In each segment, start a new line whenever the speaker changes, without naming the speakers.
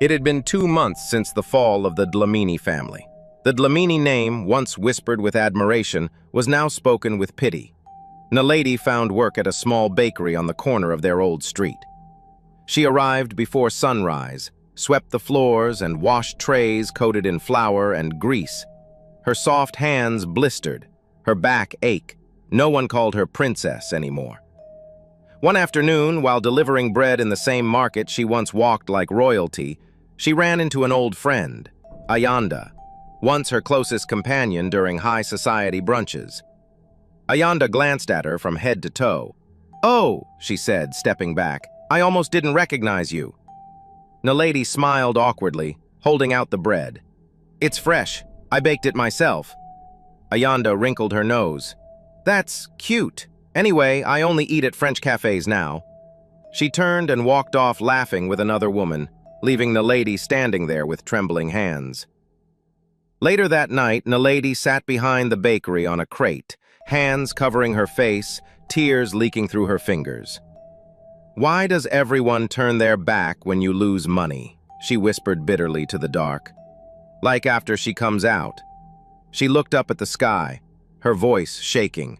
It had been 2 months since the fall of the Dlamini family. The Dlamini name, once whispered with admiration, was now spoken with pity. Naledi found work at a small bakery on the corner of their old street. She arrived before sunrise, swept the floors and washed trays coated in flour and grease. Her soft hands blistered, her back ached. No one called her princess anymore. One afternoon, while delivering bread in the same market she once walked like royalty, she ran into an old friend, Ayanda, once her closest companion during high society brunches. Ayanda glanced at her from head to toe. "Oh," she said, stepping back, "I almost didn't recognize you." Naledi smiled awkwardly, holding out the bread. "It's fresh. I baked it myself." Ayanda wrinkled her nose. "That's cute. Anyway, I only eat at French cafes now." She turned and walked off laughing with another woman, leaving Naledi standing there with trembling hands. Later that night, Naledi sat behind the bakery on a crate, hands covering her face, tears leaking through her fingers. "Why does everyone turn their back when you lose money?" she whispered bitterly to the dark. "Like after she comes out." She looked up at the sky, her voice shaking.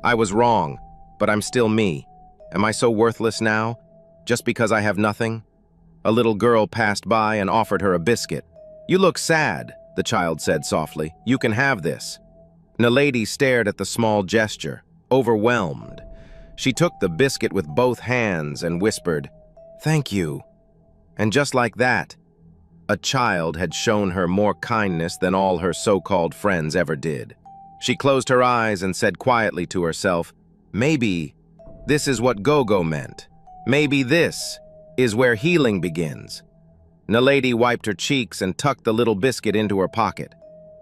"I was wrong, but I'm still me. Am I so worthless now, just because I have nothing?" A little girl passed by and offered her a biscuit. "You look sad," the child said softly. "You can have this." Naledi stared at the small gesture, overwhelmed. She took the biscuit with both hands and whispered, "Thank you." And just like that, a child had shown her more kindness than all her so-called friends ever did. She closed her eyes and said quietly to herself, "Maybe this is what go-go meant. Maybe this is where healing begins." Naledi wiped her cheeks and tucked the little biscuit into her pocket.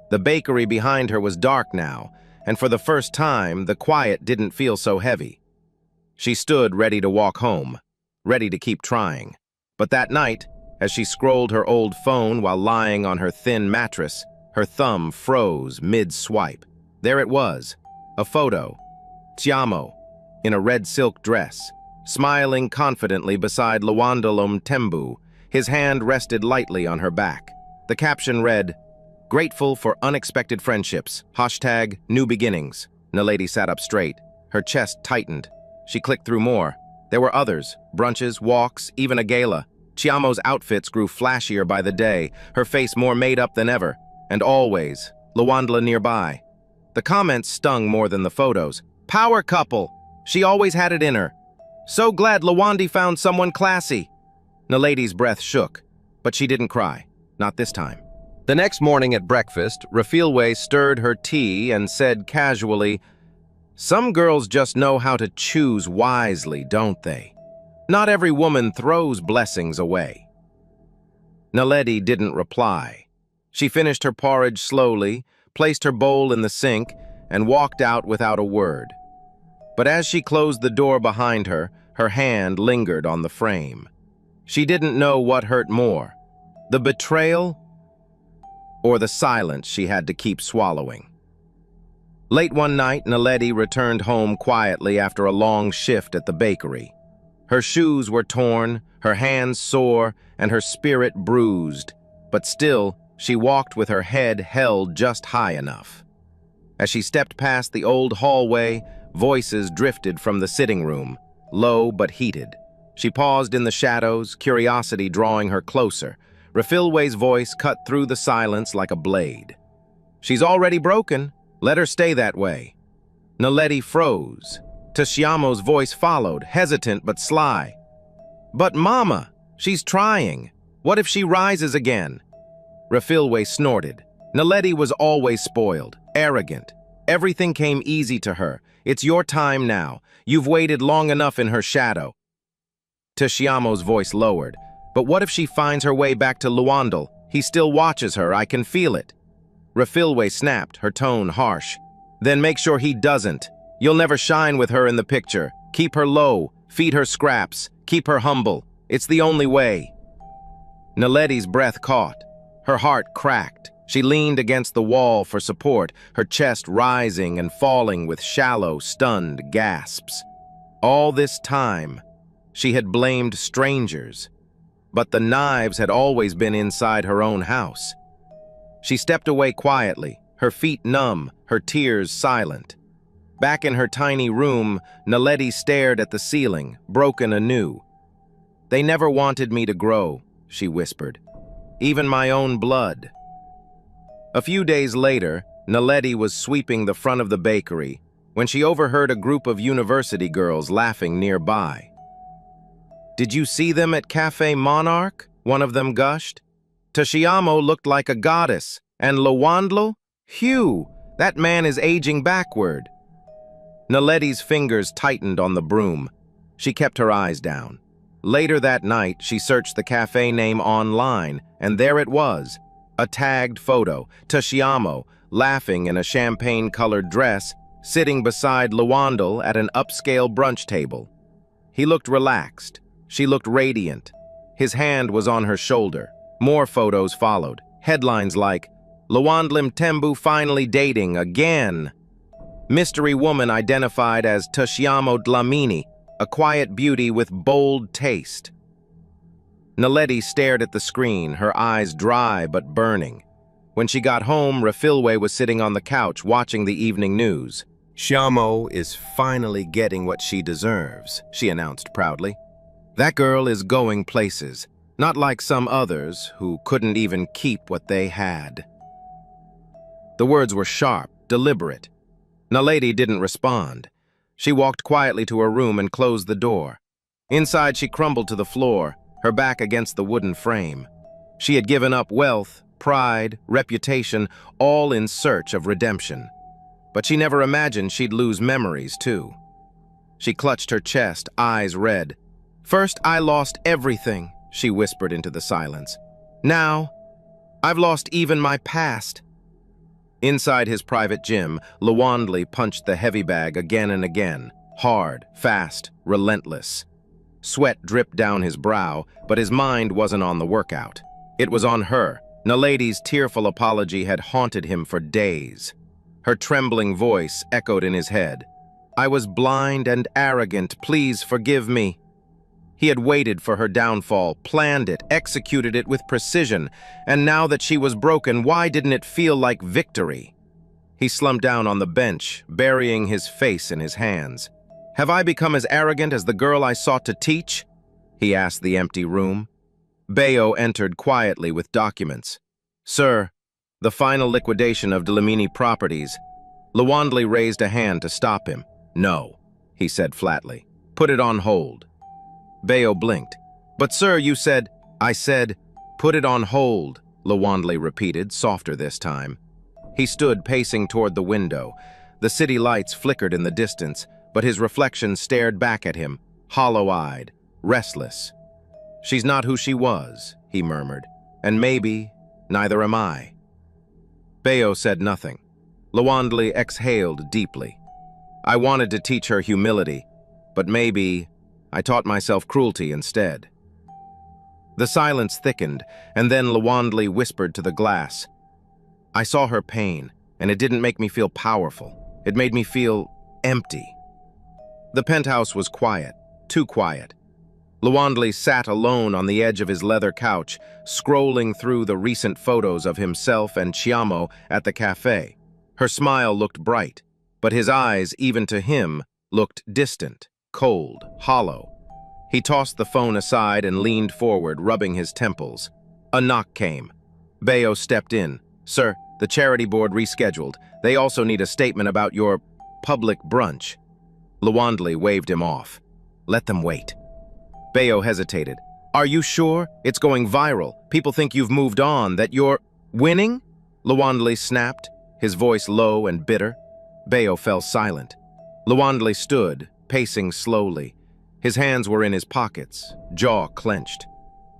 The bakery behind her was dark now, and for the first time, the quiet didn't feel so heavy. She stood ready to walk home, ready to keep trying. But that night, as she scrolled her old phone while lying on her thin mattress, her thumb froze mid-swipe. There it was, a photo. Tiamo, in a red silk dress, smiling confidently beside Luandalom Tembu. His hand rested lightly on her back. The caption read, "Grateful for unexpected friendships. #new beginnings." Naledi sat up straight. Her chest tightened. She clicked through more. There were others, brunches, walks, even a gala. Chiamo's outfits grew flashier by the day, her face more made up than ever. And always, Luandla nearby. The comments stung more than the photos. "Power couple! She always had it in her. So glad Lawandi found someone classy." Naledi's breath shook, but she didn't cry. Not this time. The next morning at breakfast, Rafilwe stirred her tea and said casually, "Some girls just know how to choose wisely, don't they? Not every woman throws blessings away." Naledi didn't reply. She finished her porridge slowly, placed her bowl in the sink, and walked out without a word. But as she closed the door behind her, her hand lingered on the frame. She didn't know what hurt more, the betrayal or the silence she had to keep swallowing. Late one night, Naledi returned home quietly after a long shift at the bakery. Her shoes were torn, her hands sore, and her spirit bruised, but still, she walked with her head held just high enough. As she stepped past the old hallway, voices drifted from the sitting room, low but heated. She paused in the shadows, curiosity drawing her closer. Rafilwe's voice cut through the silence like a blade. "She's already broken. Let her stay that way." Naledi froze. Tashiamo's voice followed, hesitant but sly. "But Mama, she's trying. What if she rises again?" Rafilwe snorted. Naledi was always spoiled, arrogant. Everything came easy to her. "It's your time now. You've waited long enough in her shadow." Tashiamo's voice lowered. "But what if she finds her way back to Luandal? He still watches her, I can feel it." Rafilwe snapped, her tone harsh. "Then make sure he doesn't. You'll never shine with her in the picture. Keep her low, feed her scraps, keep her humble. It's the only way." Naledi's breath caught. Her heart cracked. She leaned against the wall for support, her chest rising and falling with shallow, stunned gasps. All this time, she had blamed strangers. but the knives had always been inside her own house. She stepped away quietly, her feet numb, her tears silent. Back in her tiny room, Naledi stared at the ceiling, broken anew. "They never wanted me to grow," she whispered. "Even my own blood." A few days later, Naledi was sweeping the front of the bakery when she overheard a group of university girls laughing nearby. "Did you see them at Cafe Monarch?" one of them gushed. "Tashiamo looked like a goddess, and Lawandlo? Phew, that man is aging backward." Naledi's fingers tightened on the broom. She kept her eyes down. Later that night, she searched the cafe name online, and there it was, a tagged photo, Tashiamo, laughing in a champagne-colored dress, sitting beside Lawandle at an upscale brunch table. He looked relaxed. She looked radiant. His hand was on her shoulder. More photos followed. Headlines like, "Lawandle Mtembu finally dating again." Mystery woman identified as Tashiamo Dlamini, a quiet beauty with bold taste. Naledi stared at the screen, her eyes dry but burning. When she got home, Rafilwe was sitting on the couch watching the evening news. "Shamo is finally getting what she deserves," she announced proudly. "That girl is going places, not like some others who couldn't even keep what they had." The words were sharp, deliberate. Naledi didn't respond. She walked quietly to her room and closed the door. Inside, she crumbled to the floor, her back against the wooden frame. She had given up wealth, pride, reputation, all in search of redemption. But she never imagined she'd lose memories, too. She clutched her chest, eyes red. "First, I lost everything," she whispered into the silence. "Now, I've lost even my past." Inside his private gym, Lawandle punched the heavy bag again and again, hard, fast, relentless. Sweat dripped down his brow, but his mind wasn't on the workout. It was on her. Naledi's tearful apology had haunted him for days. Her trembling voice echoed in his head. "I was blind and arrogant, please forgive me." He had waited for her downfall, planned it, executed it with precision, and now that she was broken, why didn't it feel like victory? He slumped down on the bench, burying his face in his hands. "Have I become as arrogant as the girl I sought to teach?" he asked the empty room. Bayo entered quietly with documents. "Sir, the final liquidation of Dlamini properties." Lawandle raised a hand to stop him. "No," he said flatly. "Put it on hold." Bayo blinked. "But sir, you said—" "I said, put it on hold," Lawandle repeated, softer this time. He stood pacing toward the window. The city lights flickered in the distance, but his reflection stared back at him, hollow-eyed, restless. "She's not who she was," he murmured, "and maybe neither am I." Bayo said nothing. Lawandle exhaled deeply. "I wanted to teach her humility, but maybe I taught myself cruelty instead." The silence thickened, and then Lawandle whispered to the glass. "I saw her pain, and it didn't make me feel powerful. It made me feel empty." The penthouse was quiet, too quiet. Lawandle sat alone on the edge of his leather couch, scrolling through the recent photos of himself and Chiamo at the cafe. Her smile looked bright, but his eyes, even to him, looked distant, cold, hollow. He tossed the phone aside and leaned forward, rubbing his temples. A knock came. Bayo stepped in. "Sir, the charity board rescheduled. They also need a statement about your public brunch." Lawandle waved him off. "Let them wait." Bayo hesitated. "Are you sure? It's going viral. People think you've moved on, that you're winning?" Lawandle snapped, his voice low and bitter. Bayo fell silent. Lawandle stood, pacing slowly. His hands were in his pockets, jaw clenched.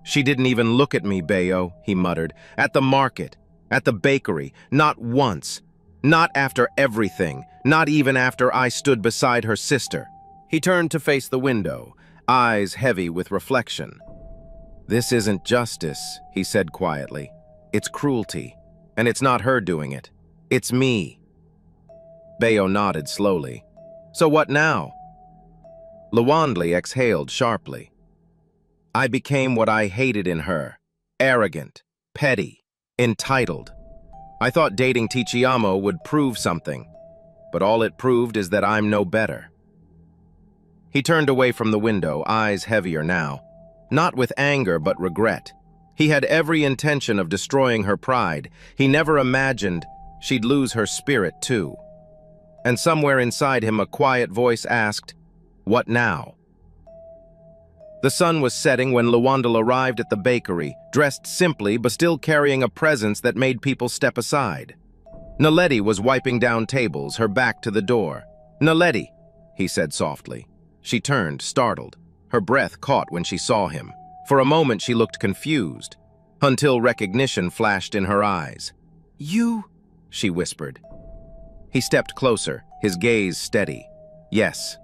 "She didn't even look at me, Bayo," he muttered. "At the market, at the bakery, not once. Not after everything, not even after I stood beside her sister." He turned to face the window, eyes heavy with reflection. "This isn't justice," he said quietly. "It's cruelty, and it's not her doing it. It's me." Bayo nodded slowly. "So what now?" Lawandle exhaled sharply. I became what I hated in her: arrogant, petty, entitled. I thought dating Tichiamo would prove something, but all it proved is that I'm no better. He turned away from the window, eyes heavier now, not with anger but regret. He had every intention of destroying her pride. He never imagined she'd lose her spirit too. And somewhere inside him a quiet voice asked, "What now?" The sun was setting when Lawandle arrived at the bakery, dressed simply but still carrying a presence that made people step aside. Naledi was wiping down tables, her back to the door. "Naledi," he said softly. She turned, startled. Her breath caught when she saw him. For a moment she looked confused, until recognition flashed in her eyes. "You?" she whispered. He stepped closer, his gaze steady. "Yes."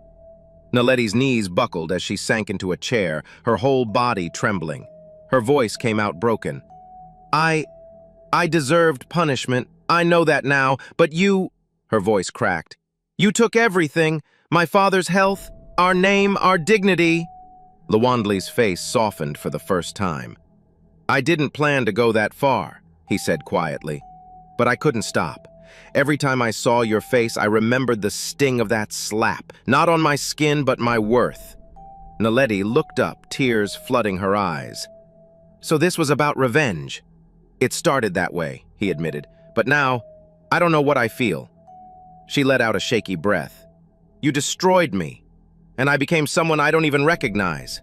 Naledi's knees buckled as she sank into a chair, her whole body trembling. Her voice came out broken. I deserved punishment. I know that now, but you—" her voice cracked. "You took everything, my father's health, our name, our dignity." Lawandle's face softened for the first time. "I didn't plan to go that far," he said quietly, "but I couldn't stop. Every time I saw your face, I remembered the sting of that slap, not on my skin, but my worth." Naledi looked up, tears flooding her eyes. "So this was about revenge." "It started that way," he admitted, "but now, I don't know what I feel." She let out a shaky breath. "You destroyed me, and I became someone I don't even recognize."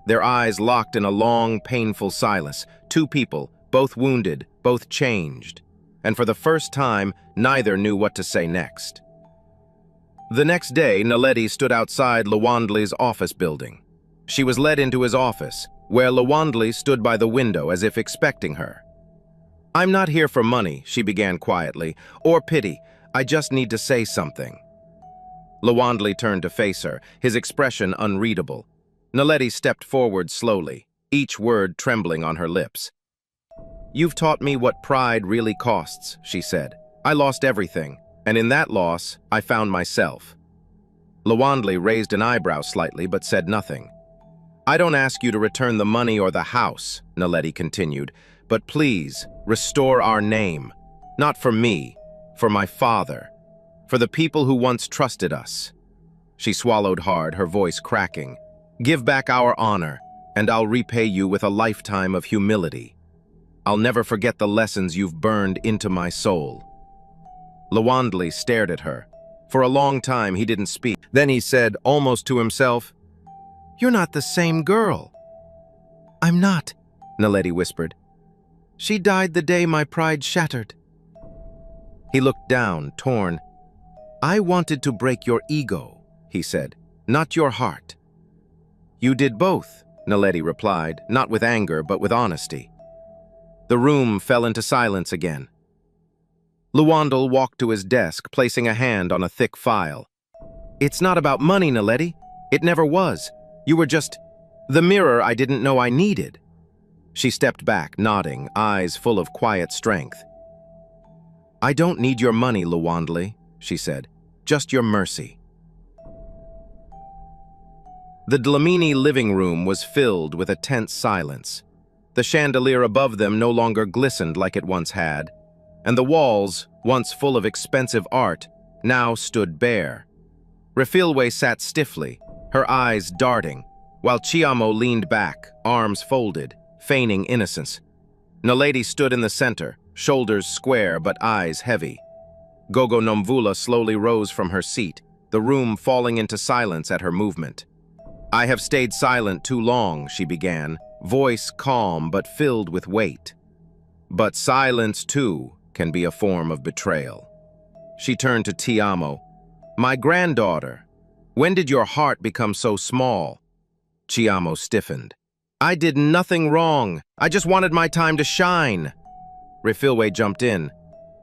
Their eyes locked in a long, painful silence. Two people, both wounded, both changed. And for the first time, neither knew what to say next. The next day, Naledi stood outside Lawandle's office building. She was led into his office, where Lawandle stood by the window as if expecting her. "I'm not here for money," she began quietly, "or pity. I just need to say something." Lawandle turned to face her, his expression unreadable. Naledi stepped forward slowly, each word trembling on her lips. "You've taught me what pride really costs," she said. "I lost everything, and in that loss, I found myself." Lawandle raised an eyebrow slightly but said nothing. "I don't ask you to return the money or the house," Naledi continued, "but please, restore our name. Not for me, for my father, for the people who once trusted us." She swallowed hard, her voice cracking. "Give back our honor, and I'll repay you with a lifetime of humility. I'll never forget the lessons you've burned into my soul." Lawandle stared at her. For a long time he didn't speak. Then he said, almost to himself, "You're not the same girl." "I'm not," Naledi whispered. "She died the day my pride shattered." He looked down, torn. "I wanted to break your ego," he said, "not your heart." "You did both," Naledi replied, not with anger but with honesty. The room fell into silence again. Lawandle walked to his desk, placing a hand on a thick file. "It's not about money, Naledi. It never was. You were just the mirror I didn't know I needed." She stepped back, nodding, eyes full of quiet strength. "I don't need your money, Lawandle," she said. "Just your mercy." The Dlamini living room was filled with a tense silence. The chandelier above them no longer glistened like it once had, and the walls, once full of expensive art, now stood bare. Refilwe sat stiffly, her eyes darting, while Chiamo leaned back, arms folded, feigning innocence. Naledi stood in the center, shoulders square but eyes heavy. Gogo Nomvula slowly rose from her seat, the room falling into silence at her movement. "I have stayed silent too long," she began, voice calm but filled with weight. "But silence, too, can be a form of betrayal." She turned to Tiamo. "My granddaughter, when did your heart become so small?" Chiamo stiffened. "I did nothing wrong. I just wanted my time to shine." Refilwe jumped in.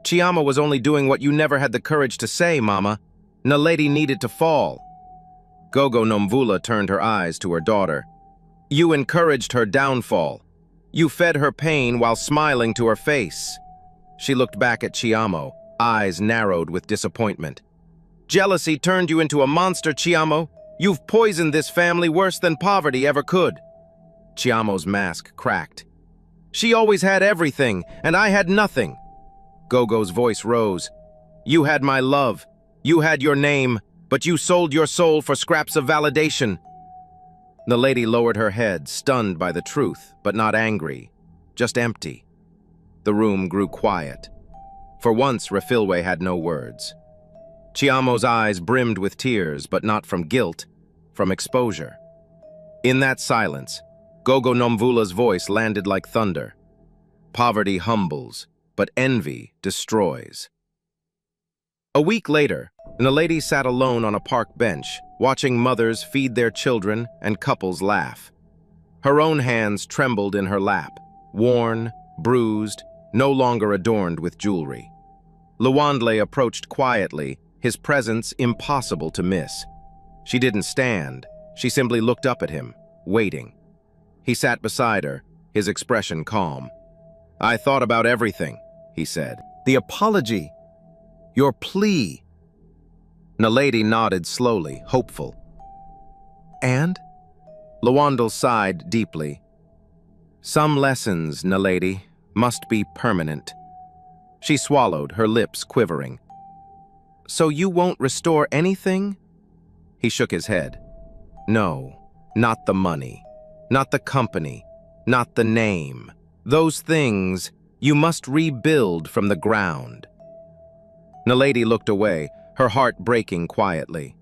"Chiamo was only doing what you never had the courage to say, Mama. Naledi needed to fall." Gogo Nomvula turned her eyes to her daughter. "You encouraged her downfall. You fed her pain while smiling to her face." She looked back at Chiamo, eyes narrowed with disappointment. "Jealousy turned you into a monster, Chiamo. You've poisoned this family worse than poverty ever could." Chiamo's mask cracked. She always had everything, and I had nothing. Gogo's voice rose. You had my love. You had your name, but you sold your soul for scraps of validation. The lady lowered her head, stunned by the truth, but not angry, just empty. The room grew quiet. For once, Refilwe had no words. Chiamo's eyes brimmed with tears, but not from guilt, from exposure. In that silence, Gogo Nomvula's voice landed like thunder. Poverty humbles, but envy destroys. A week later, Naledi sat alone on a park bench, watching mothers feed their children and couples laugh. Her own hands trembled in her lap, worn, bruised, no longer adorned with jewelry. Luandle approached quietly, his presence impossible to miss. She didn't stand, she simply looked up at him, waiting. He sat beside her, his expression calm. I thought about everything, he said. The apology, your plea. Naledi nodded slowly, hopeful. And? Luandle sighed deeply. Some lessons, Naledi, must be permanent. She swallowed, her lips quivering. So you won't restore anything? He shook his head. No, not the money, not the company, not the name. Those things you must rebuild from the ground. Naledi looked away, her heart breaking quietly.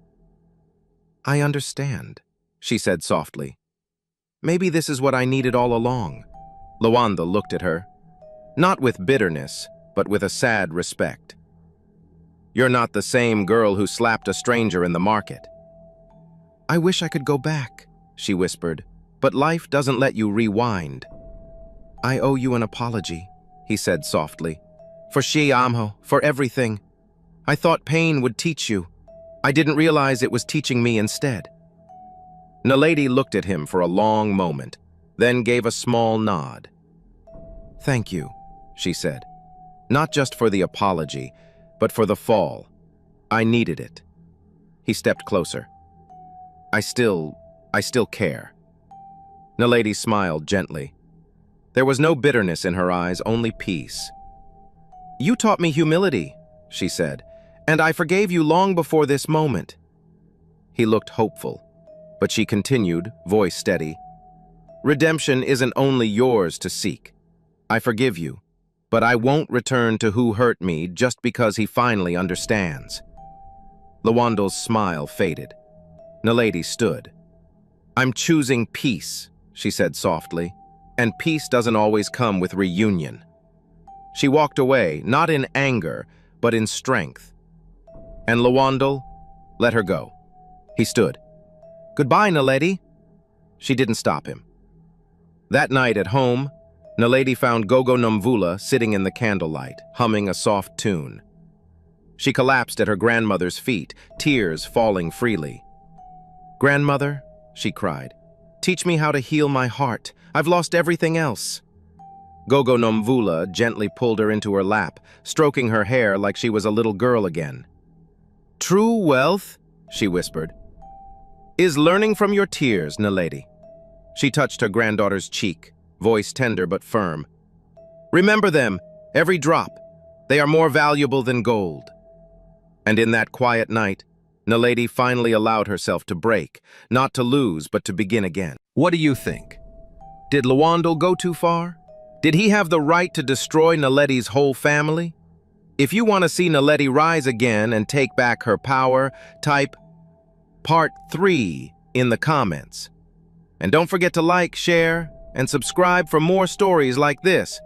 I understand, she said softly. Maybe this is what I needed all along. Luanda looked at her, not with bitterness, but with a sad respect. You're not the same girl who slapped a stranger in the market. I wish I could go back, she whispered, but life doesn't let you rewind. I owe you an apology, he said softly. For Chiamo, for everything. I thought pain would teach you. I didn't realize it was teaching me instead. Naledi looked at him for a long moment, then gave a small nod. Thank you, she said. Not just for the apology, but for the fall. I needed it. He stepped closer. I still care. Naledi smiled gently. There was no bitterness in her eyes, only peace. You taught me humility, she said, and I forgave you long before this moment. He looked hopeful, but she continued, voice steady. Redemption isn't only yours to seek. I forgive you, but I won't return to who hurt me just because he finally understands. Luandle's smile faded. Naledi stood. I'm choosing peace, she said softly, and peace doesn't always come with reunion. She walked away, not in anger, but in strength. And Luandle let her go. He stood. Goodbye, Naledi. She didn't stop him. That night at home, Naledi found Gogo Nomvula sitting in the candlelight, humming a soft tune. She collapsed at her grandmother's feet, tears falling freely. Grandmother, she cried, teach me how to heal my heart. I've lost everything else. Gogo Nomvula gently pulled her into her lap, stroking her hair like she was a little girl again. True wealth, she whispered, is learning from your tears, Naledi. She touched her granddaughter's cheek, voice tender but firm. Remember them, every drop. They are more valuable than gold. And in that quiet night, Naledi finally allowed herself to break, not to lose, but to begin again. What do you think? Did Luandle go too far? Did he have the right to destroy Naledi's whole family? If you want to see Naledi rise again and take back her power, type Part 3 in the comments. And don't forget to like, share, and subscribe for more stories like this.